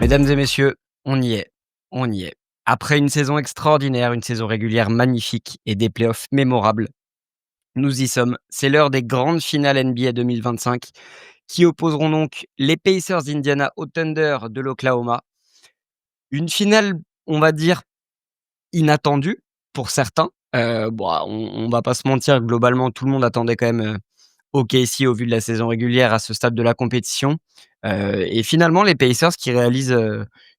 Mesdames et messieurs, on y est, on y est. Après une saison extraordinaire, une saison régulière magnifique et des playoffs mémorables, nous y sommes. C'est l'heure des grandes finales NBA 2025 qui opposeront donc les Pacers d'Indiana au Thunder de l'Oklahoma. Une finale, on va dire, inattendue pour certains. On va pas se mentir, globalement, tout le monde attendait quand même OKC au vu de la saison régulière à ce stade de la compétition. Et finalement, les Pacers qui réalisent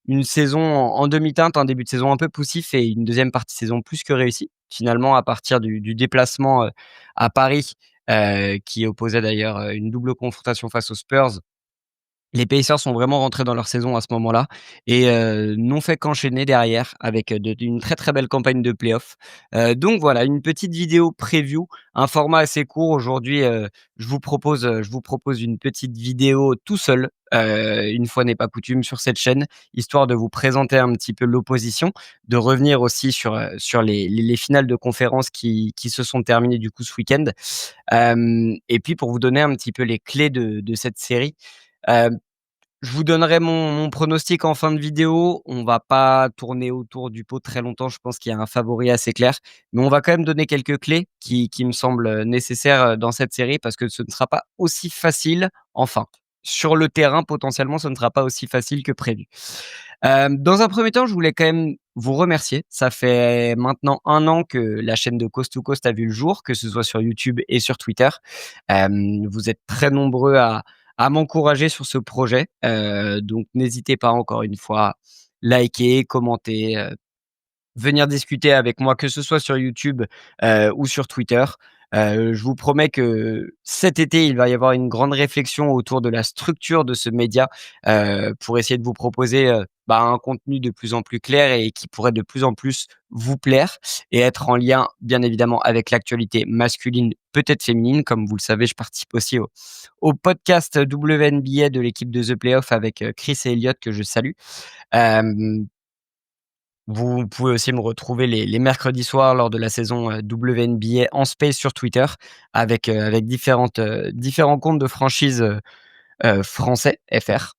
une saison en demi-teinte, un début de saison un peu poussif et une deuxième partie de saison plus que réussie. Finalement, à partir du déplacement à Paris, qui opposait d'ailleurs une double confrontation face aux Spurs, les Pacers sont vraiment rentrés dans leur saison à ce moment-là et n'ont fait qu'enchaîner derrière avec, une très, très belle campagne de playoffs. Donc voilà, une petite vidéo preview, un format assez court aujourd'hui, je vous propose une petite vidéo tout seul, une fois n'est pas coutume sur cette chaîne, histoire de vous présenter un petit peu l'opposition, de revenir aussi sur les finales de conférence qui se sont terminées du coup ce week-end. Et puis pour vous donner un petit peu les clés de cette série. Hem Je vous donnerai mon pronostic en fin de vidéo. On va pas tourner autour du pot très longtemps. Je pense qu'il y a un favori assez clair, mais on va quand même donner quelques clés qui me semblent, nécessaires, dans cette série parce que ce ne sera pas aussi facile, enfin, sur le terrain, potentiellement, ce ne sera pas aussi facile que prévu. Dans un premier temps, je voulais quand même vous remercier. Ça fait maintenant 1 an que la chaîne de Coast to Coast a vu le jour, que ce soit sur YouTube et sur Twitter. Vous êtes très nombreux à m'encourager sur ce projet. Donc n'hésitez pas encore une fois, liker, commenter, venir discuter avec moi, que ce soit sur YouTube, ou sur Twitter. Je vous promets que cet été, il va y avoir une grande réflexion autour de la structure de ce média, pour essayer de vous proposer, un contenu de plus en plus clair et qui pourrait de plus en plus vous plaire et être en lien, bien évidemment, avec l'actualité masculine, peut-être féminine. Comme vous le savez, je participe aussi au podcast WNBA de l'équipe de The Playoff avec, Chris et Elliott que je salue. Hem Vous pouvez aussi me retrouver les mercredis soirs lors de la saison, WNBA en space sur Twitter avec différents comptes de franchises, français, FR,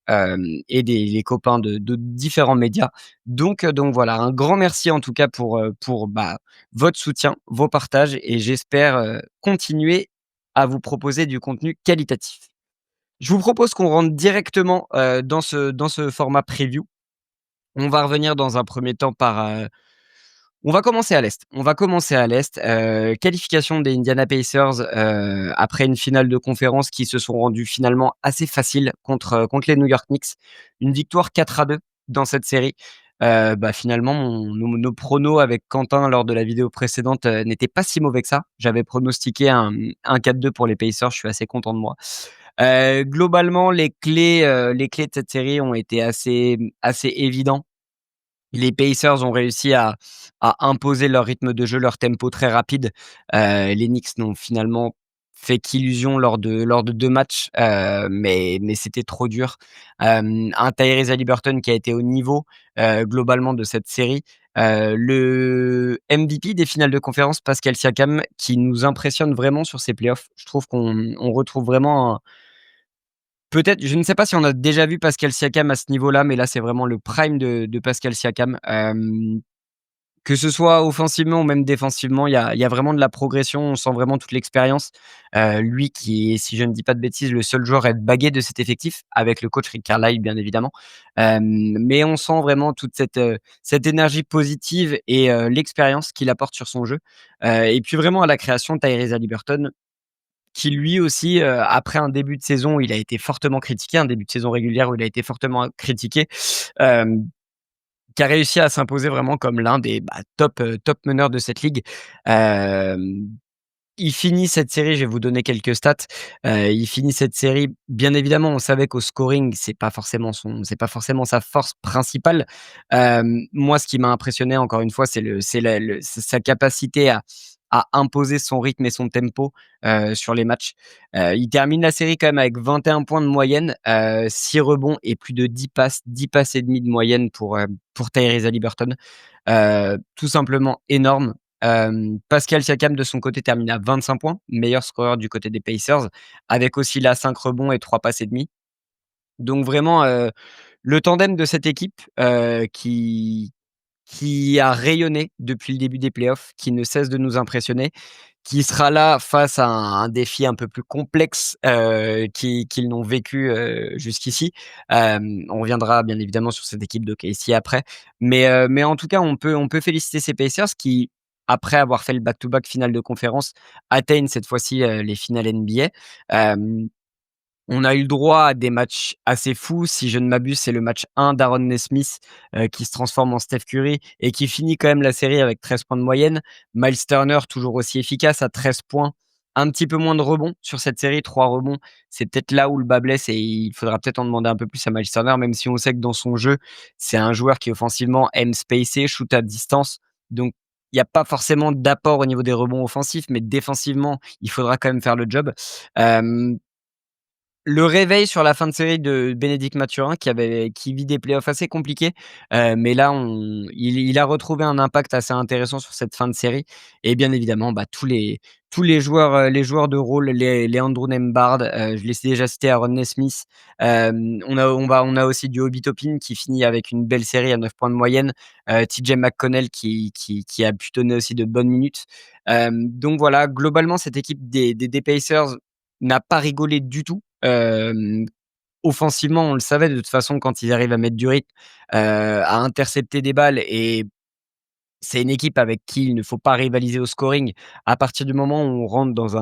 et des les copains de différents médias. Donc voilà, un grand merci en tout cas pour votre soutien, vos partages et j'espère, continuer à vous proposer du contenu qualitatif. Je vous propose qu'on rentre directement, dans ce format preview. On va revenir dans un premier temps on va commencer à l'est. On va commencer à l'est. Qualification des Indiana Pacers, après une finale de conférence qui se sont rendus finalement assez faciles contre les New York Knicks. Une victoire 4-2 dans cette série. Finalement, nos pronos avec Quentin lors de la vidéo précédente, n'étaient pas si mauvais que ça. J'avais pronostiqué un 4-2 pour les Pacers, je suis assez content de moi. Globalement, les clés de cette série ont été assez évidents. Les Pacers ont réussi à imposer leur rythme de jeu, leur tempo très rapide. Les Knicks n'ont finalement fait qu'illusion lors de 2 matchs, mais c'était trop dur. Un Tyrese Haliburton qui a été au niveau, globalement de cette série. Le MVP des finales de conférence, Pascal Siakam, qui nous impressionne vraiment sur ces playoffs. Je trouve qu'on retrouve vraiment peut-être, je ne sais pas si on a déjà vu Pascal Siakam à ce niveau-là, mais là, c'est vraiment le prime de Pascal Siakam. Que ce soit offensivement ou même défensivement, il y a vraiment de la progression. On sent vraiment toute l'expérience. Lui qui est, si je ne dis pas de bêtises, le seul joueur à être bagué de cet effectif, avec le coach Rick Carlisle, bien évidemment. Mais on sent vraiment toute cette énergie positive et l'expérience qu'il apporte sur son jeu. Et puis vraiment à la création, Tyrese Haliburton, qui lui aussi, après un début de saison où il a été fortement critiqué, un début de saison régulière où il a été fortement critiqué, hem, qui a réussi à s'imposer vraiment comme l'un des, top meneurs de cette ligue. Hem, il finit cette série, je vais vous donner quelques stats. Il finit cette série, bien évidemment, on savait qu'au scoring, c'est pas forcément sa force principale. Moi, ce qui m'a impressionné encore une fois, c'est sa capacité à imposer son rythme et son tempo, sur les matchs. Il termine la série quand même avec 21 points de moyenne, 6 rebonds et plus de 10 passes et demi de moyenne pour Tyrese Haliburton. Tout simplement énorme. Pascal Siakam de son côté termine à 25 points, meilleur scoreur du côté des Pacers, avec aussi là 5 rebonds et 3 passes et demi. Donc vraiment, Le tandem de cette équipe, qui a rayonné depuis le début des playoffs, qui ne cesse de nous impressionner, qui sera là face à un défi un peu plus complexe, qu'ils n'ont vécu, jusqu'ici. On reviendra bien évidemment sur cette équipe d'OKC après, mais en tout cas, on peut féliciter ces Pacers qui, après avoir fait le back-to-back finale de conférence, atteignent cette fois-ci, les finales NBA. Hem On a eu le droit à des matchs assez fous. Si je ne m'abuse, c'est le match 1 d'Aaron Nesmith, qui se transforme en Steph Curry et qui finit quand même la série avec 13 points de moyenne. Miles Turner, toujours aussi efficace à 13 points. Un petit peu moins de rebonds sur cette série, 3 rebonds. C'est peut-être là où le bas blesse et il faudra peut-être en demander un peu plus à Miles Turner, même si on sait que dans son jeu, c'est un joueur qui offensivement aime spacer, shoot à distance. Donc il n'y a pas forcément d'apport au niveau des rebonds offensifs, mais défensivement, il faudra quand même faire le job. Hem Le réveil sur la fin de série de Bénédicte Mathurin qui vit des playoffs assez compliqués, mais là il a retrouvé un impact assez intéressant sur cette fin de série et bien évidemment, bah, tous les joueurs, les joueurs de rôle, les Andrew Nembhard, je l'ai déjà cité, Aaron Nesmith, on a aussi du Obi Toppin qui finit avec une belle série à 9 points de moyenne, TJ McConnell qui a pu donner aussi de bonnes minutes. Donc voilà, globalement cette équipe des Pacers n'a pas rigolé du tout. Offensivement, on le savait de toute façon quand ils arrivent à mettre du rythme, à intercepter des balles et c'est une équipe avec qui il ne faut pas rivaliser au scoring. À partir du moment où on rentre dans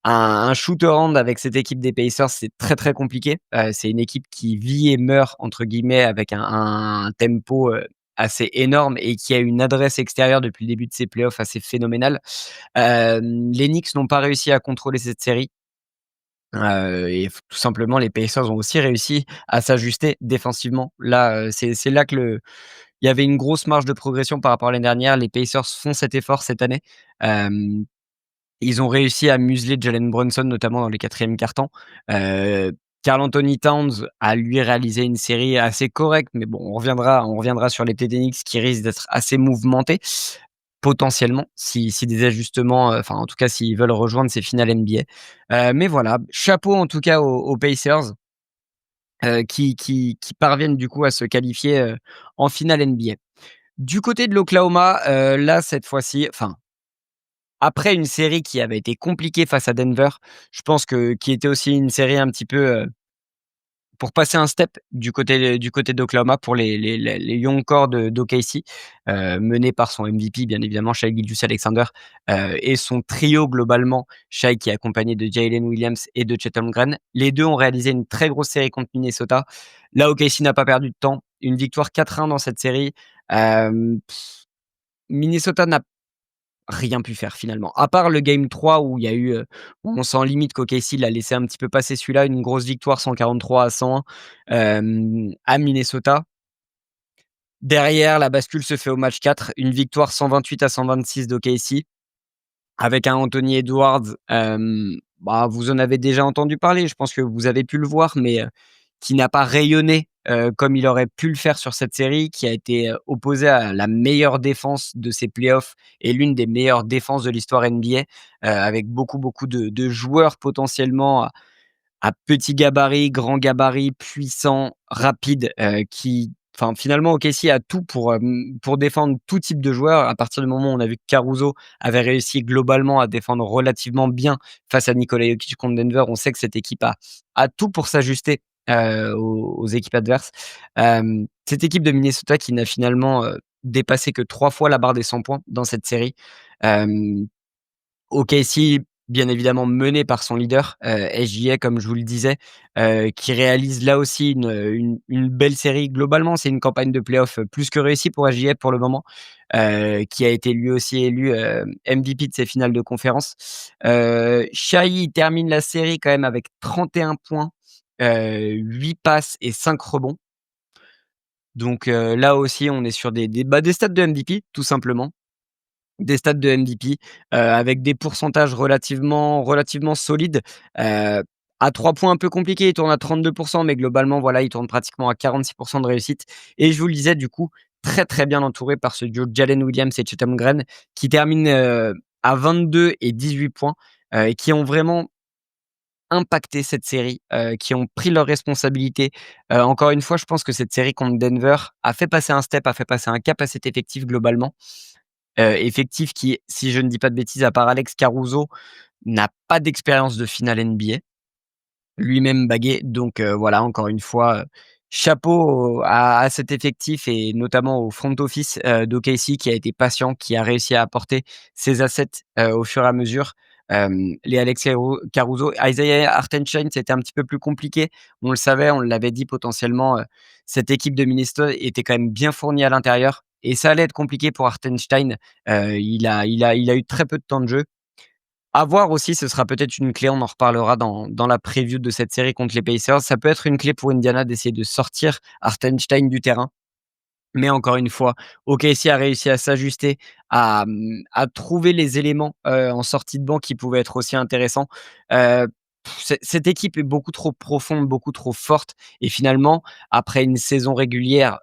un shoot around avec cette équipe des Pacers, c'est très, très compliqué. C'est une équipe qui «vit et meurt» entre guillemets avec un tempo, assez énorme et qui a une adresse extérieure depuis le début de ces playoffs assez phénoménale. Les Knicks n'ont pas réussi à contrôler cette série. Et f tout simplement, les Pacers ont aussi réussi à s'ajuster défensivement. Là, c'est là que il y avait une grosse marge de progression par rapport à l'année dernière. Les Pacers font cet effort cette année. Hem, Ils ont réussi à museler Jalen Brunson, notamment dans les 4e quart-temps. Karl Anthony Towns a lui réalisé une série assez correcte, mais bon, on reviendra sur les Knicks qui risquent d'être assez mouvementés. Potentiellement, si des ajustements, enfin, en tout cas, s'ils veulent rejoindre ces finales NBA. Mais voilà, chapeau en tout cas aux Pacers, qui parviennent du coup à se qualifier, en finale NBA. Du côté de l'Oklahoma, là, cette fois-ci, enfin, après une série qui avait été compliquée face à Denver, je pense que qui était aussi une série un petit peu, pour passer un step du côté d'Oklahoma pour les young core d'OKC, menés par son MVP bien évidemment Shai Gilgeous-Alexander, et son trio globalement, Shai qui est accompagné de Jalen Williams et de Chet Holmgren. Les 2 ont réalisé une très grosse série contre Minnesota. Là, OKC n'a pas perdu de temps, une victoire 4-1 dans cette série. Hem, Minnesota n'a rien pu faire finalement. À part le game 3 où il y a eu, on sent limite qu'OKC l'a laissé un petit peu passer celui-là, une grosse victoire 143-101, à Minnesota. Derrière, la bascule se fait au match 4, une victoire 128-126 d'OKC avec un Anthony Edwards, bah, vous en avez déjà entendu parler, je pense que vous avez pu le voir, mais qui n'a pas rayonné, comme il aurait pu le faire sur cette série, qui a été, opposé à la meilleure défense de ces playoffs et l'une des meilleures défenses de l'histoire NBA, avec beaucoup, beaucoup de joueurs potentiellement à petit gabarit, grand gabarit, puissant, rapide, qui enfin finalement OKC a tout pour défendre tout type de joueur. À partir du moment où on a vu que Caruso avait réussi globalement à défendre relativement bien face à Nikola Jokic contre Denver, on sait que cette équipe a tout pour s'ajuster, aux équipes adverses. Cette équipe de Minnesota qui n'a finalement, dépassé que 3 fois la barre des 100 points dans cette série. Hem OKC, bien évidemment mené par son leader, SGA comme je vous le disais, qui réalise là aussi une belle série. Globalement, c'est une campagne de play-off, plus que réussie pour SGA pour le moment, qui a été lui aussi élu, MVP de ses finales de conférence. Shai, il termine la série quand même avec 31 points, 8 passes et 5 rebonds. Donc, là aussi on est sur des stats de MVP tout simplement. Des stats de MVP, avec des pourcentages relativement solides. Heu, à 3 points un peu compliqué, il tourne à 32 mais globalement, voilà, il tourne pratiquement à 46 de réussite et je vous le disais, du coup, très, très bien entouré par ce duo Jalen Williams et Chet Holmgren qui terminent, à 22 et 18 points, et qui ont vraiment impacté cette série, qui ont pris leurs responsabilités. Encore une fois, je pense que cette série contre Denver a fait passer un step, a fait passer un cap à cet effectif globalement. Effectif qui, si je ne dis pas de bêtises, à part Alex Caruso, n'a pas d'expérience de finale NBA. Lui-même bagué, donc voilà, encore une fois, chapeau à cet effectif et notamment au front office, d'OKC qui a été patient, qui a réussi à apporter ses assets, au fur et à mesure. Les Alex Caruso, Isaiah Hartenstein, c'était un petit peu plus compliqué. On le savait, on l'avait dit potentiellement, cette équipe de Minnesota était quand même bien fournie à l'intérieur et ça allait être compliqué pour Hartenstein. Il a eu très peu de temps de jeu. À voir aussi, ce sera peut-être une clé, on en reparlera dans la preview de cette série contre les Pacers. Ça peut être une clé pour Indiana d'essayer de sortir Hartenstein du terrain. Mais encore une fois, OKC a réussi à s'ajuster, à trouver les éléments, en sortie de banc qui pouvaient être aussi intéressants. Heu, cette équipe est beaucoup trop profonde, beaucoup trop forte et finalement, après une saison régulière,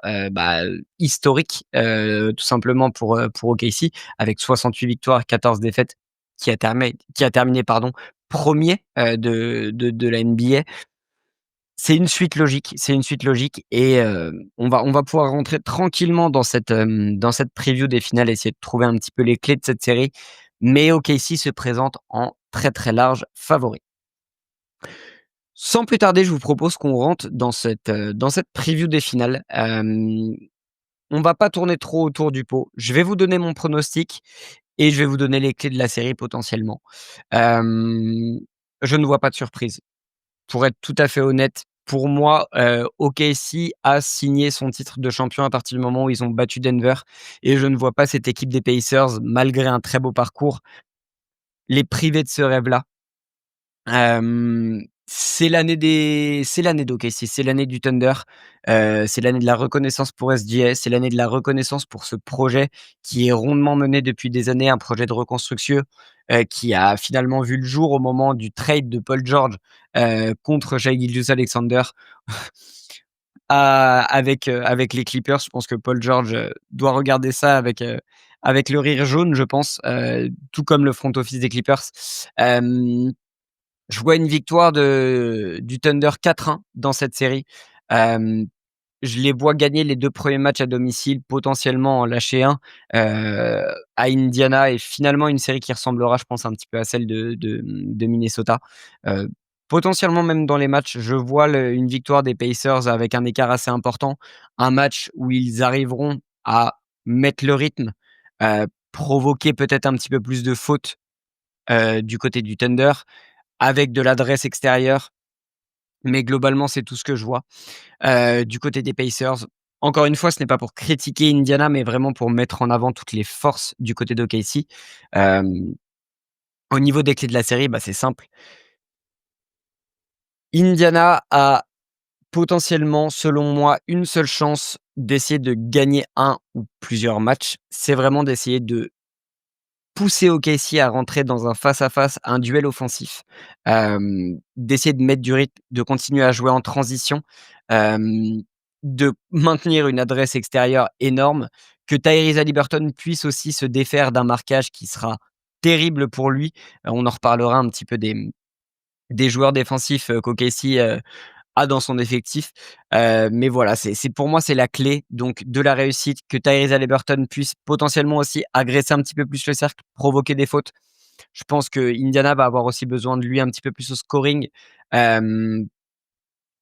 historique, tout simplement pour OKC avec 68 victoires, 14 défaites, qui a terminé pardon, 1er, de la NBA. C'est une suite logique et on va pouvoir rentrer tranquillement dans cette preview des finales, essayer de trouver un petit peu les clés de cette série, mais OKC se présente en très, très large favori. Sans plus tarder, je vous propose qu'on rentre dans cette preview des finales. On va pas tourner trop autour du pot. Je vais vous donner mon pronostic et je vais vous donner les clés de la série potentiellement. Hem, je ne vois pas de surprise. Pour être tout à fait honnête, pour moi, OKC a signé son titre de champion à partir du moment où ils ont battu Denver et je ne vois pas cette équipe des Pacers, malgré un très beau parcours, les priver de ce rêve-là. C'est l'année d'OKC, c'est l'année du Thunder, c'est l'année de la reconnaissance pour SGA, c'est l'année de la reconnaissance pour ce projet qui est rondement mené depuis des années, un projet de reconstruction, qui a finalement vu le jour au moment du trade de Paul George, contre Shai Gilgeous-Alexander, avec les Clippers. Je pense que Paul George, doit regarder ça avec le rire jaune, je pense, tout comme le front office des Clippers. Hem je vois une victoire du Thunder 4-1 dans cette série. Hem, je les vois gagner les 2 premiers matchs à domicile, potentiellement en lâcher un, à Indiana et finalement une série qui ressemblera, je pense, un petit peu à celle de Minnesota. Heu, potentiellement même dans les matchs, je vois une victoire des Pacers avec un écart assez important. Un match où ils arriveront à mettre le rythme, provoquer peut-être un petit peu plus de fautes, du côté du Thunder avec de l'adresse extérieure, mais globalement, c'est tout ce que je vois. Du côté des Pacers, encore une fois, ce n'est pas pour critiquer Indiana, mais vraiment pour mettre en avant toutes les forces du côté d'OKC. Hem, au niveau des clés de la série, c'est simple. Indiana a potentiellement, selon moi, une seule chance d'essayer de gagner un ou plusieurs matchs. C'est vraiment d'essayer de pousser OKC à rentrer dans un face-à-face, un duel offensif, d'essayer de mettre du rythme, de continuer à jouer en transition, hem, de maintenir une adresse extérieure énorme, que Tyrese Haliburton puisse aussi se défaire d'un marquage qui sera terrible pour lui. On en reparlera un petit peu des joueurs défensifs, qu'OKC, a dans son effectif. Mais voilà, c'est pour moi, c'est la clé donc de la réussite, que Tyrese Haliburton puisse potentiellement aussi agresser un petit peu plus le cercle, provoquer des fautes. Je pense que Indiana va avoir aussi besoin de lui un petit peu plus au scoring. Hem,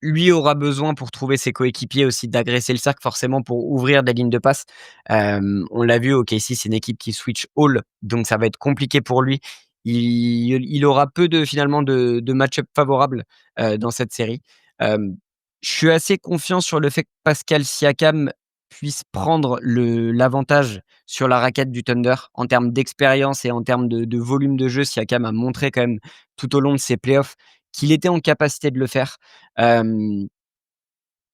lui aura besoin pour trouver ses coéquipiers aussi d'agresser le cercle forcément pour ouvrir des lignes de passe. On l'a vu, OKC, c'est une équipe qui switch all, donc ça va être compliqué pour lui. Il aura peu de finalement de match-up favorables, dans cette série. Hem, je suis assez confiant sur le fait que Pascal Siakam puisse prendre l'avantage sur la raquette du Thunder en termes d'expérience et en termes de volume de jeu. Siakam a montré quand même tout au long de ses playoffs qu'il était en capacité de le faire. Hem,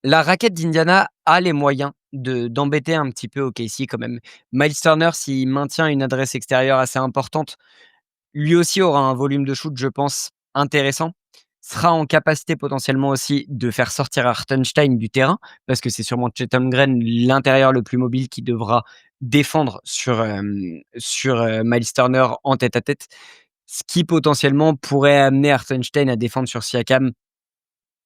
la raquette d'Indiana a les moyens d'embêter un petit peu OKC quand même. Miles Turner, s'il maintient une adresse extérieure assez importante, lui aussi aura un volume de shoot, je pense, intéressant. Sera en capacité potentiellement aussi de faire sortir Hartenstein du terrain, parce que c'est sûrement Chet Holmgren, l'intérieur le plus mobile, qui devra défendre sur Miles Turner en tête-à-tête. ce qui potentiellement pourrait amener Hartenstein à défendre sur Siakam.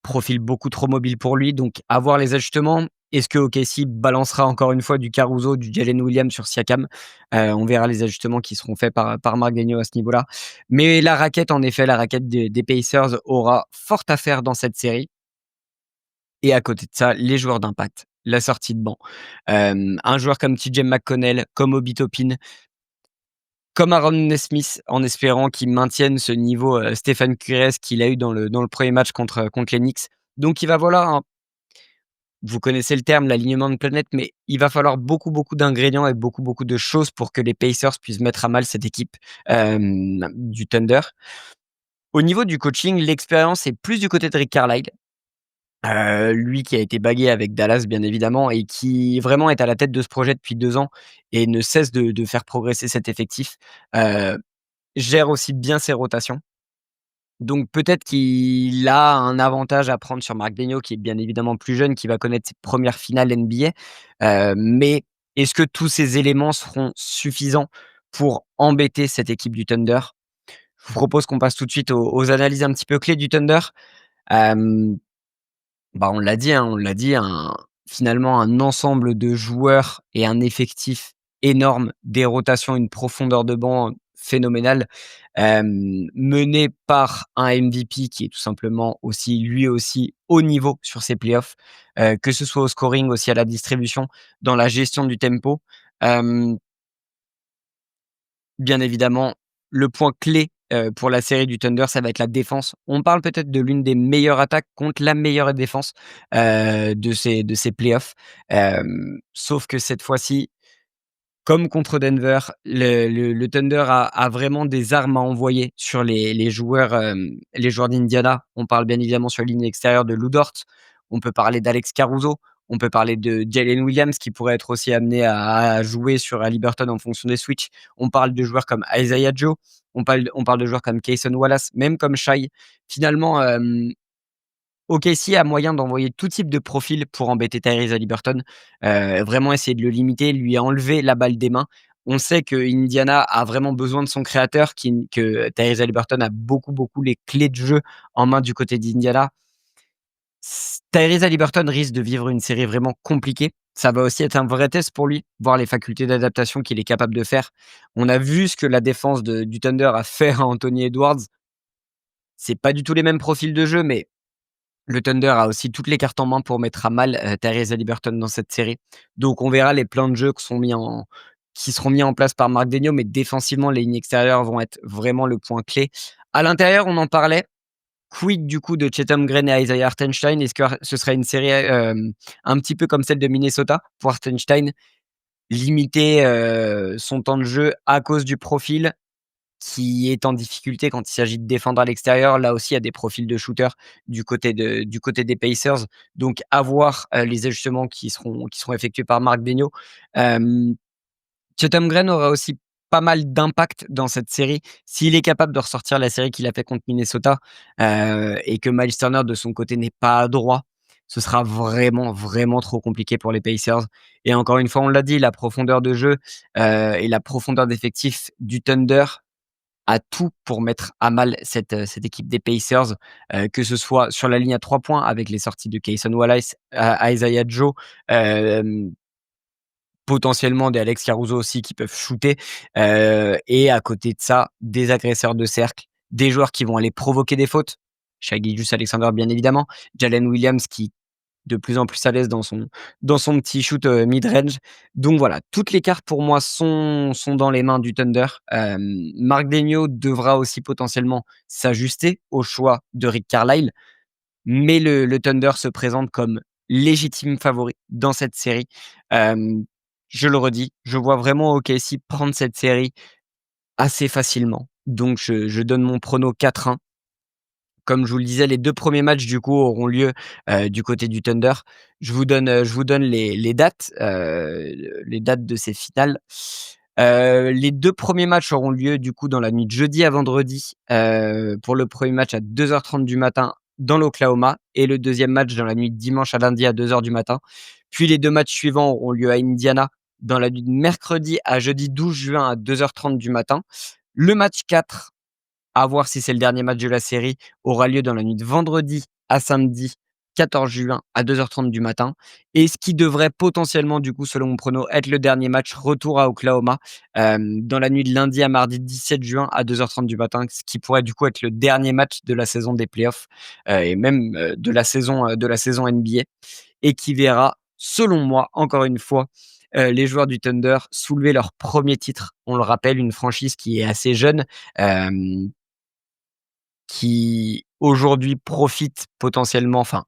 Profil beaucoup trop mobile pour lui, donc à voir les ajustements. Est-ce que OKC balancera encore une fois du Caruso, du Jalen Williams sur Siakam? On verra les ajustements qui seront faits par Marc Daigneault à ce niveau-là. Mais la raquette, en effet, la raquette des Pacers aura fort à faire dans cette série. Et à côté de ça, les joueurs d'impact, la sortie de banc. Un joueur comme TJ McConnell, comme Obi Toppin, comme Aaron Nesmith, en espérant qu'il maintienne ce niveau, Stéphane Curez qu'il a eu dans le premier match contre les Knicks. Donc il va falloir vous connaissez le terme, l'alignement de planète, mais il va falloir beaucoup, beaucoup d'ingrédients et beaucoup, beaucoup de choses pour que les Pacers puissent mettre à mal cette équipe, du Thunder. Au niveau du coaching, l'expérience est plus du côté de Rick Carlisle. Lui qui a été bagué avec Dallas, bien évidemment, et qui vraiment est à la tête de ce projet depuis 2 ans et ne cesse de faire progresser cet effectif. Heu, Gère aussi bien ses rotations. Donc peut-être qu'il a un avantage à prendre sur Marc Daigneault, qui est bien évidemment plus jeune, qui va connaître ses premières finales NBA. Mais est-ce que tous ces éléments seront suffisants pour embêter cette équipe du Thunder? Je vous propose qu'on passe tout de suite aux analyses un petit peu clés du Thunder. Hem Bah, on l'a dit, finalement un ensemble de joueurs et un effectif énorme, des rotations, une profondeur de banc phénoménale, mené par un MVP qui est tout simplement aussi, lui aussi, haut niveau sur ses playoffs, que ce soit au scoring, aussi à la distribution, dans la gestion du tempo. Hem Bien évidemment, le point clé, pour la série du Thunder, ça va être la défense. On parle peut-être de l'une des meilleures attaques contre la meilleure défense, de ces playoffs. Sauf que cette fois-ci, comme contre Denver, le Thunder a vraiment des armes à envoyer sur les joueurs d'Indiana. On parle bien évidemment sur la ligne extérieure de Lou Dort. On peut parler d'Alex Caruso. On peut parler de Jalen Williams qui pourrait être aussi amené à jouer sur Haliburton en fonction des switches. On parle de joueurs comme Isaiah Joe. On parle de joueurs comme Cason Wallace, même comme Shai. Finalement, OKC a moyen d'envoyer tout type de profil pour embêter Tyrese Haliburton, vraiment essayer de le limiter, lui enlever la balle des mains. On sait que Indiana a vraiment besoin de son créateur, que Tyrese Haliburton a beaucoup, beaucoup les clés de jeu en main du côté d'Indiana. Tyrese Haliburton risque de vivre une série vraiment compliquée. Ça va aussi être un vrai test pour lui, voir les facultés d'adaptation qu'il est capable de faire. On a vu ce que la défense du Thunder a fait à Anthony Edwards. C'est pas du tout les mêmes profils de jeu, mais le Thunder a aussi toutes les cartes en main pour mettre à mal, Tyrese Haliburton dans cette série. Donc on verra les plans de jeu qui seront mis en place par Marc Daigneault, mais défensivement, les lignes extérieures vont être vraiment le point clé. À l'intérieur, on en parlait, quid du coup de Chatham Green et Isaiah Hartenstein? Est-ce que ce serait une série, un petit peu comme celle de Minnesota pour Hartenstein? Limiter, son temps de jeu à cause du profil qui est en difficulté quand il s'agit de défendre à l'extérieur. Là aussi, il y a des profils de shooters du côté des Pacers. Donc à voir, les ajustements qui seront effectués par Marc Daigneault. Hem, Chatham Green aura aussi pas mal d'impact dans cette série. S'il est capable de ressortir la série qu'il a fait contre Minnesota, et que Miles Turner de son côté n'est pas adroit, ce sera vraiment, vraiment trop compliqué pour les Pacers. Et encore une fois, on l'a dit, la profondeur de jeu, et la profondeur d'effectif du Thunder a tout pour mettre à mal cette équipe des Pacers, que ce soit sur la ligne à 3 points avec les sorties de Cason Wallace, Isaiah Joe, hem, potentiellement des Alex Caruso aussi qui peuvent shooter, et à côté de ça, des agresseurs de cercle, des joueurs qui vont aller provoquer des fautes. Shai Gilgeous-Alexander bien évidemment, Jalen Williams qui de plus en plus à l'aise dans son petit shoot, mid-range. Donc voilà, toutes les cartes pour moi sont dans les mains du Thunder. Marc Daigneault devra aussi potentiellement s'ajuster au choix de Rick Carlisle, mais le Thunder se présente comme légitime favori dans cette série. Hem, je le redis, je vois vraiment OKC prendre cette série assez facilement. Donc je donne mon prono 4-1. Comme je vous le disais, les 2 premiers matchs du coup auront lieu, du côté du Thunder. Je vous donne les dates de ces finales. Les 2 premiers matchs auront lieu du coup dans la nuit de jeudi à vendredi, pour le premier match à 2h30 du matin dans l'Oklahoma et le deuxième match dans la nuit de dimanche à lundi à 2h du matin. Puis les 2 matchs suivants auront lieu à Indiana dans la nuit de mercredi à jeudi 12 juin à 2h30 du matin. Le match 4 À voir si c'est le dernier match de la série, aura lieu dans la nuit de vendredi à samedi 14 juin à 2h30 du matin et ce qui devrait potentiellement, du coup, selon mon prono, être le dernier match retour à Oklahoma, dans la nuit de lundi à mardi 17 juin à 2h30 du matin, ce qui pourrait, du coup, être le dernier match de la saison des playoffs, et même, de la saison NBA et qui verra, selon moi, encore une fois, les joueurs du Thunder soulever leur premier titre. On le rappelle, une franchise qui est assez jeune, hem, qui aujourd'hui profite potentiellement, enfin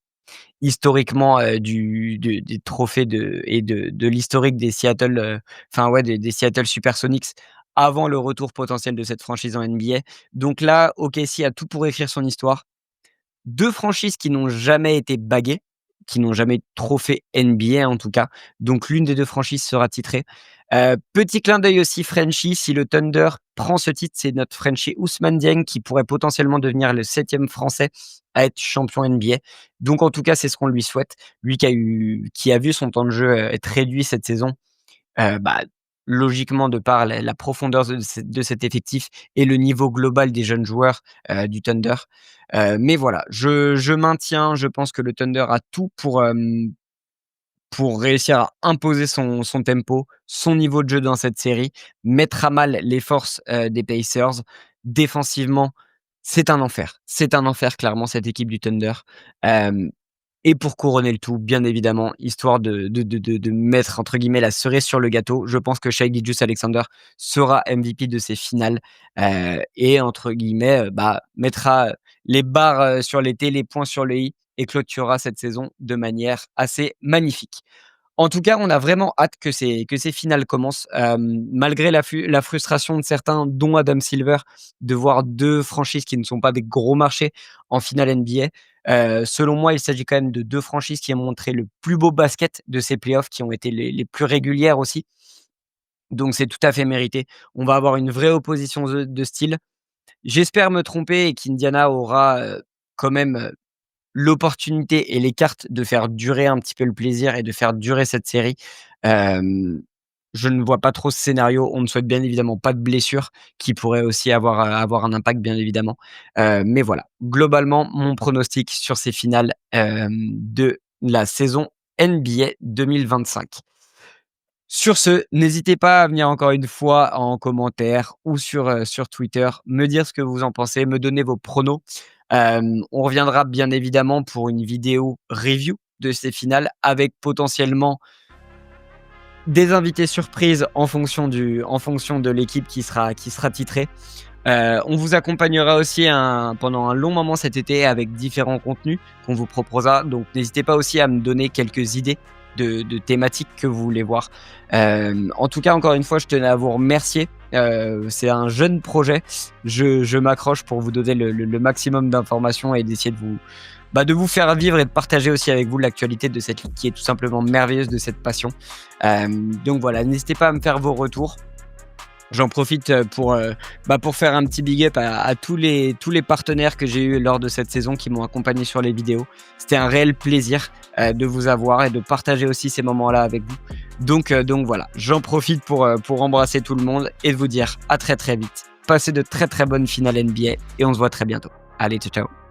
historiquement, des trophées de l'historique des Seattle, enfin ouais, des Seattle Supersonics avant le retour potentiel de cette franchise en NBA. Donc là, OKC a tout pour écrire son histoire. 2 franchises qui n'ont jamais été baguées, qui n'ont jamais eu de trophée NBA en tout cas, donc l'une des 2 franchises sera titrée. Petit clin d'œil aussi Frenchie, si le Thunder prend ce titre, c'est notre Frenchie Ousmane Dieng qui pourrait potentiellement devenir le 7e Français à être champion NBA. Donc en tout cas, c'est ce qu'on lui souhaite. Lui qui a vu son temps de jeu, être réduit cette saison, bah, logiquement de par la profondeur de cet effectif et le niveau global des jeunes joueurs, du Thunder. Mais voilà, je maintiens, je pense que le Thunder a tout pour réussir à imposer son tempo, son niveau de jeu dans cette série, mettre à mal les forces, des Pacers. Défensivement, c'est un enfer. C'est un enfer clairement cette équipe du Thunder. Hem et pour couronner le tout, bien évidemment, histoire de mettre entre guillemets «la cerise sur le gâteau», je pense que Shai Gilgeous-Alexander sera MVP de ces finales, et entre guillemets, bah, mettra les barres, sur les T, les points sur les i et clôturera cette saison de manière assez magnifique. En tout cas, on a vraiment hâte que ces finales commencent, malgré la frustration de certains, dont Adam Silver, de voir 2 franchises qui ne sont pas des gros marchés en finale NBA. Selon moi, il s'agit quand même de 2 franchises qui ont montré le plus beau basket de ces playoffs, qui ont été les plus régulières aussi. Donc c'est tout à fait mérité. On va avoir une vraie opposition de style. J'espère me tromper et qu'Indiana aura, quand même, l'opportunité et les cartes de faire durer un petit peu le plaisir et de faire durer cette série. Hem, je ne vois pas trop ce scénario. On ne souhaite bien évidemment pas de blessures qui pourraient aussi avoir un impact bien évidemment. Mais voilà, globalement, mon pronostic sur ces finales, de la saison NBA 2025. Sur ce, n'hésitez pas à venir encore une fois en commentaire ou sur Twitter, me dire ce que vous en pensez, me donner vos pronos. On reviendra bien évidemment pour une vidéo review de ces finales avec potentiellement des invités surprises en fonction de l'équipe qui sera titrée. On vous accompagnera aussi pendant un long moment cet été avec différents contenus qu'on vous proposera. Donc n'hésitez pas aussi à me donner quelques idées de thématiques que vous voulez voir. En tout cas, encore une fois, je tenais à vous remercier. C'est un jeune projet. Je m'accroche pour vous donner le maximum d'informations et d'essayer de vous faire vivre et de partager aussi avec vous l'actualité de cette ligue qui est tout simplement merveilleuse, de cette passion. Donc voilà, n'hésitez pas à me faire vos retours. J'en profite pour faire un petit big up à tous les partenaires que j'ai eus lors de cette saison qui m'ont accompagné sur les vidéos. C'était un réel plaisir de vous avoir et de partager aussi ces moments-là avec vous. Donc voilà, j'en profite pour embrasser tout le monde et de vous dire à très très vite. Passez de très très bonnes finales NBA et on se voit très bientôt. Allez, ciao ciao.